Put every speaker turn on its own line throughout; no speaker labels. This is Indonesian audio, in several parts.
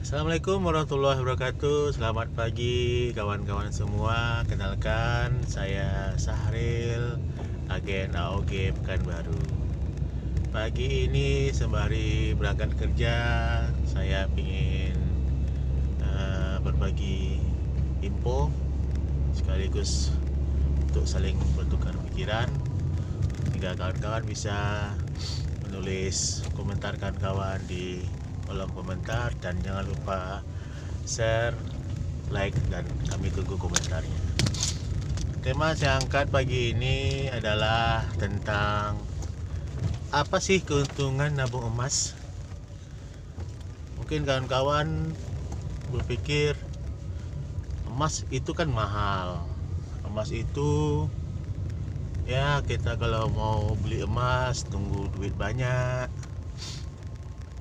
Assalamualaikum warahmatullahi wabarakatuh. Selamat pagi kawan-kawan semua. Kenalkan, saya Sahril, agen AOG Pekanbaru. Pagi ini sembari berangkat kerja, saya ingin berbagi info sekaligus untuk saling bertukar pikiran, hingga kawan-kawan bisa menulis komentar kawan-kawan di kolom komentar, dan jangan lupa share, like, dan kami tunggu komentarnya. Tema saya angkat pagi ini adalah tentang apa sih keuntungan nabung emas. Mungkin kawan-kawan berpikir emas itu kan mahal. Emas itu ya, kita kalau mau beli emas tunggu duit banyak.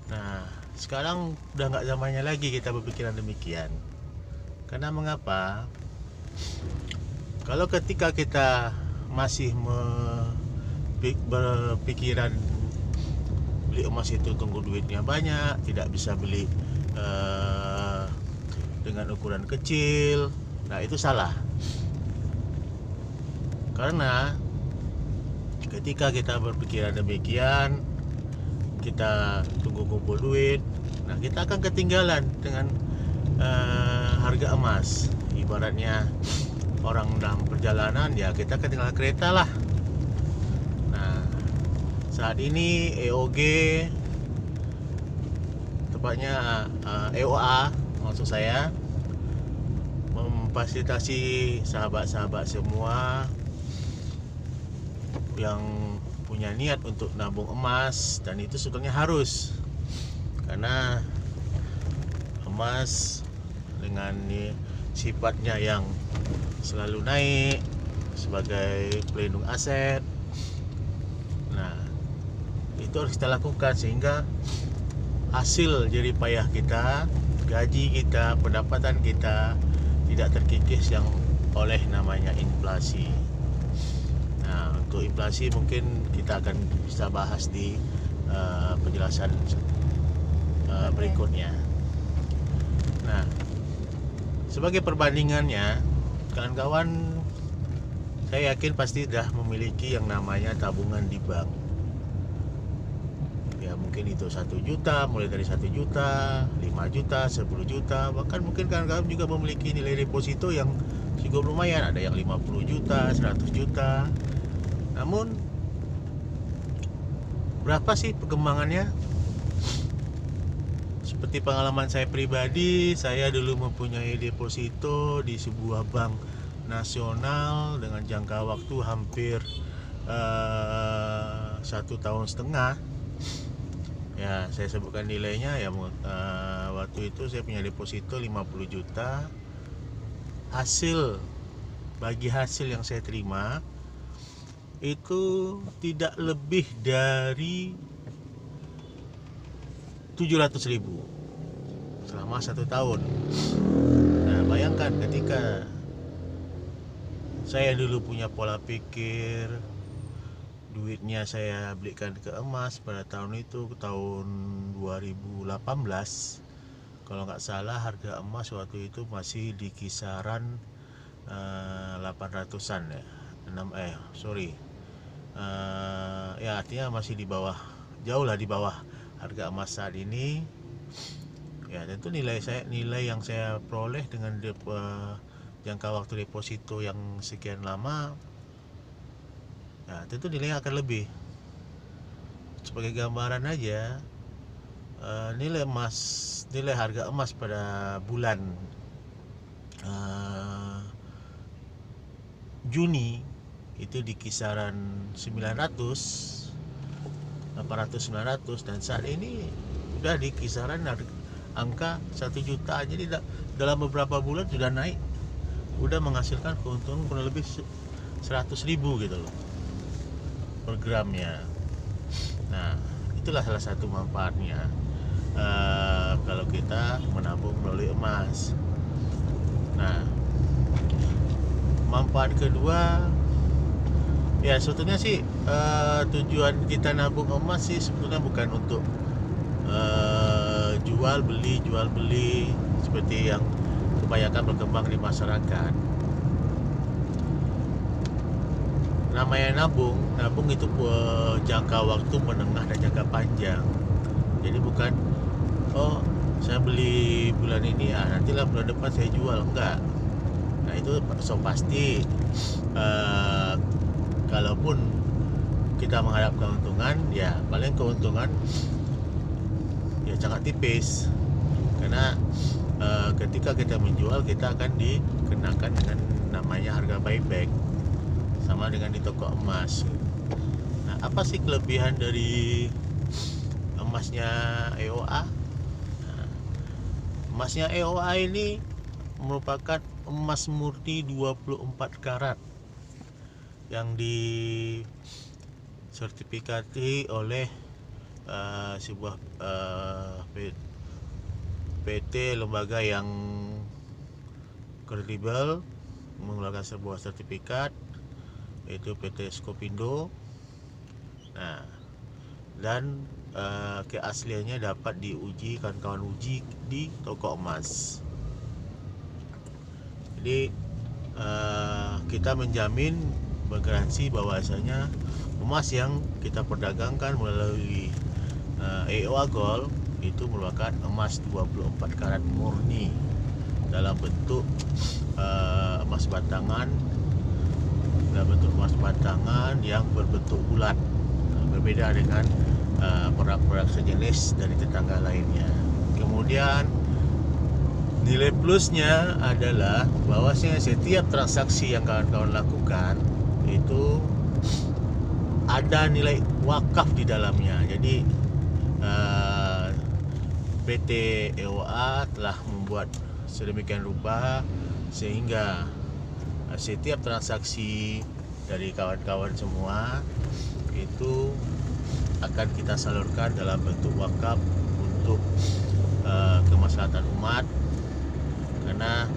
Nah, sekarang udah nggak zamannya lagi kita berpikiran demikian. Karena mengapa? Kalau ketika kita masih berpikiran beli emas itu tunggu duitnya banyak, tidak bisa beli dengan ukuran kecil, nah itu salah. Karena ketika kita berpikiran demikian, kita tunggu kumpul duit, nah kita akan ketinggalan dengan harga emas. Ibaratnya orang dalam perjalanan, ya kita ketinggalan kereta lah. Nah, saat ini EOG, tepatnya EOA maksud saya, memfasilitasi sahabat-sahabat semua yang punya niat untuk nabung emas, dan itu sebetulnya harus, karena emas dengan sifatnya yang selalu naik sebagai pelindung aset. Nah, itu harus kita lakukan sehingga hasil jerih payah kita, gaji kita, pendapatan kita tidak terkikis yang oleh namanya inflasi. Nah, untuk inflasi mungkin kita akan bisa bahas di penjelasan berikutnya. Nah, sebagai perbandingannya, kawan-kawan saya yakin pasti sudah memiliki yang namanya tabungan di bank. Ya, mungkin itu 1 juta, mulai dari 1 juta, 5 juta, 10 juta, bahkan mungkin kawan-kawan juga memiliki nilai deposito yang cukup lumayan, ada yang 50 juta, 100 juta. Namun berapa sih perkembangannya? Seperti pengalaman saya pribadi, saya dulu mempunyai deposito di sebuah bank nasional dengan jangka waktu hampir 1,5 tahun. Ya, saya sebutkan nilainya ya. Waktu itu saya punya deposito 50 juta. Bagi hasil yang saya terima itu tidak lebih dari 700.000 selama 1 tahun. Nah, bayangkan ketika saya dulu punya pola pikir, duitnya saya belikan ke emas pada tahun itu, tahun 2018. Kalau nggak salah harga emas waktu itu masih di kisaran 800-an ya. Ya artinya masih di bawah, jauh lah di bawah harga emas saat ini. Ya, tentu nilai yang saya peroleh dengan jangka waktu deposito yang sekian lama, ya tentu nilainya akan lebih. Sebagai gambaran aja, nilai harga emas pada bulan Juni itu di kisaran 900, 800, 900, dan saat ini udah di kisaran angka 1 juta. Jadi dalam beberapa bulan sudah naik, udah menghasilkan keuntungan kurang lebih 100.000 gitu loh per gramnya. Nah, itulah salah satu manfaatnya kalau kita menabung melalui emas. Nah, manfaat kedua, ya sebetulnya sih tujuan kita nabung emas sih sebetulnya bukan untuk jual beli seperti yang kebanyakan berkembang di masyarakat. Namanya nabung itu jangka waktu menengah dan jangka panjang. Jadi bukan saya beli bulan ini, nantilah bulan depan saya jual, enggak. Nah itu so pasti kalaupun kita menghadap keuntungan, ya paling keuntungan ya sangat tipis, karena ketika kita menjual kita akan dikenakan dengan namanya harga buyback, sama dengan di toko emas. Nah, apa sih kelebihan dari emasnya EOA? Nah, emasnya EOA ini merupakan emas murni 24 karat yang disertifikati oleh sebuah PT lembaga yang kredibel, mengeluarkan sebuah sertifikat, yaitu PT Skopindo. Nah, dan keasliannya dapat diuji, kawan-kawan uji di toko emas. Jadi kita menjamin, bergaransi bahwasanya emas yang kita perdagangkan melalui EOA Gold itu merupakan emas 24 karat murni dalam bentuk emas batangan, yang berbentuk bulat, berbeda dengan produk-produk sejenis dari tetangga lainnya. Kemudian nilai plusnya adalah bahwasanya setiap transaksi yang kawan-kawan lakukan itu ada nilai wakaf di dalamnya. Jadi PT EOA telah membuat sedemikian rupa sehingga setiap transaksi dari kawan-kawan semua itu akan kita salurkan dalam bentuk wakaf untuk kemaslahatan umat, karena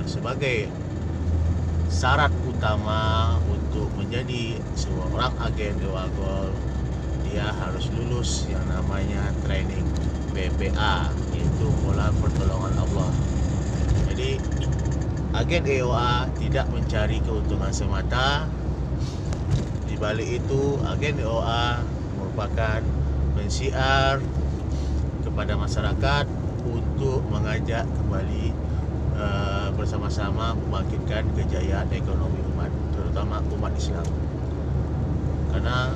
sebagai syarat utama untuk menjadi seorang agen EOA Gold, dia harus lulus yang namanya training BPA, yaitu Bola Pertolongan Allah. Jadi agen EOA tidak mencari keuntungan semata. Di balik itu, agen EOA merupakan pensiar kepada masyarakat untuk mengajak kembali bersama-sama membangkitkan kejayaan ekonomi umat, terutama umat Islam. Karena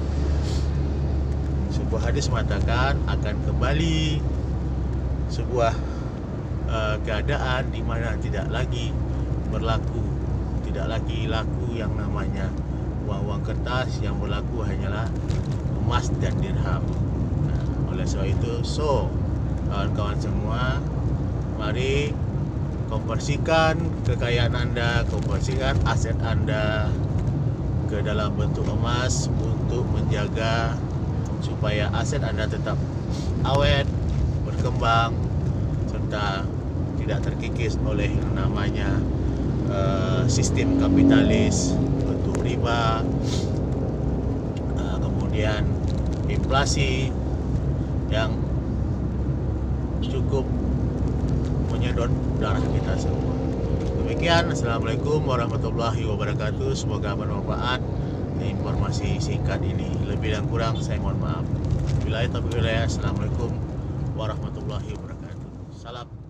sebuah hadis mengatakan akan kembali sebuah keadaan di mana tidak lagi laku yang namanya uang-uang kertas, yang berlaku hanyalah emas dan dirham. Nah, oleh sebab itu, kawan-kawan semua, mari konversikan kekayaan Anda, konversikan aset Anda ke dalam bentuk emas untuk menjaga supaya aset Anda tetap awet, berkembang, serta tidak terkikis oleh yang namanya sistem kapitalis, bentuk riba, kemudian inflasi yang cukup menyedot darah kita semua. Demikian, assalamualaikum warahmatullahi wabarakatuh. Semoga bermanfaat informasi singkat ini. Lebih dan kurang saya mohon maaf. Assalamualaikum warahmatullahi wabarakatuh. Salam.